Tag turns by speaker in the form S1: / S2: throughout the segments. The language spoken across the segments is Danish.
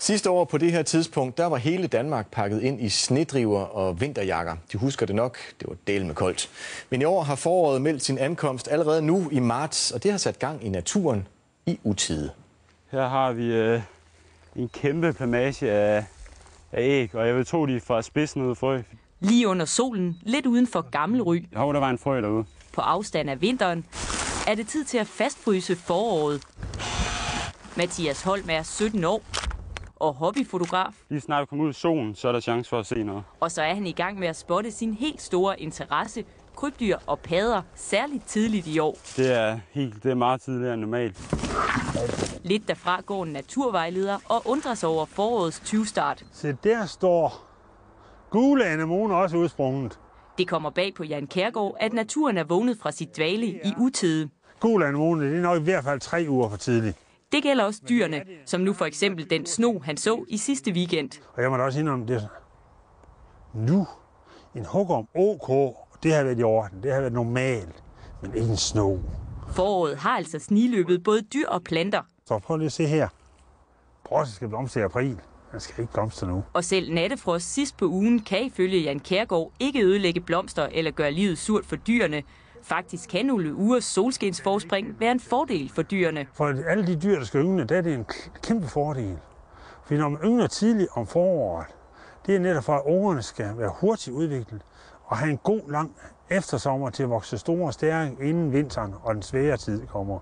S1: Sidste år på det her tidspunkt, der var hele Danmark pakket ind i snedriver og vinterjakker. De husker det nok, det var dælme koldt. Men i år har foråret meldt sin ankomst allerede nu i marts, og det har sat gang i naturen i utide.
S2: Her har vi en kæmpe plamage af æg, og jeg vil tro, de er fra spidsen ud frø.
S3: Lige under solen, lidt uden for Gammelry.
S2: Jo, der var en frø derude.
S3: På afstand af vinteren er det tid til at fastfryse foråret. Mathias Holm er 17 år og hobbyfotograf.
S2: Lige snart du kommer ud i solen, så er der chance for at se noget.
S3: Og så er han i gang med at spotte sin helt store interesse, krybdyr og padder, særligt tidligt i år.
S2: Det er meget tidligere end normalt.
S3: Lidt derfra går en naturvejleder og undrer sig over forårets 20-start.
S4: Så der står gule anemoner også udsprunget.
S3: Det kommer bag på Jan Kjærgaard, at naturen er vågnet fra sit dvale i utide.
S4: Gule anemoner, det er nok i hvert fald 3 uger for tidligt.
S3: Det gælder også dyrene, som nu for eksempel den sno, han så i sidste weekend.
S4: Og jeg må da også indrømme det. Nu, en hugorm OK, det har været i orden, det har været normalt, men ikke en sno.
S3: Foråret har altså sniløbet både dyr og planter.
S4: Så prøv lige at se her. Brosse skal blomstre i april. Den skal ikke blomstre nu.
S3: Og selv nattefrost sidst på ugen kan ifølge Jan Kjærgaard ikke ødelægge blomster eller gøre livet surt for dyrene. Faktisk kan nogle ugers solskinsforspring være en fordel for dyrene.
S4: For alle de dyr, der skal yngle, der er det en kæmpe fordel. For når man yngler tidligt om foråret, det er netop for, at ungerne skal være hurtigt udviklet og have en god, lang eftersommer til at vokse store og stærke inden vinteren og den svære tid kommer.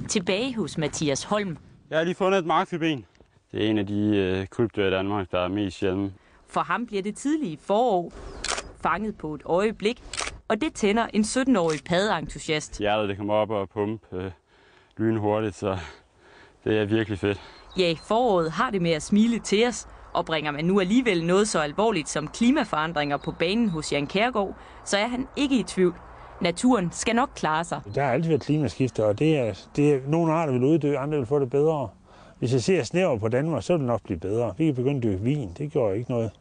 S3: Tilbage hos Mathias Holm.
S2: Jeg har lige fundet et markfiben. Det er en af de krybdyr i Danmark, der er mest sjældent.
S3: For ham bliver det tidlige forår fanget på et øjeblik, og det tænder en 17-årig paddeentusiast.
S2: Hjertet det kommer op og pumpe lynhurtigt, så det er virkelig fedt.
S3: Ja, foråret har det med at smile til os, og bringer man nu alligevel noget så alvorligt som klimaforandringer på banen hos Jan Kjærgaard, så er han ikke i tvivl. Naturen skal nok klare sig.
S4: Der har altid været klimaskifter, og det er nogle arter vil uddø, andre vil få det bedre. Hvis jeg ser snæver på Danmark, så vil det nok blive bedre. Vi kan begynde at dyrke vin, det gør ikke noget.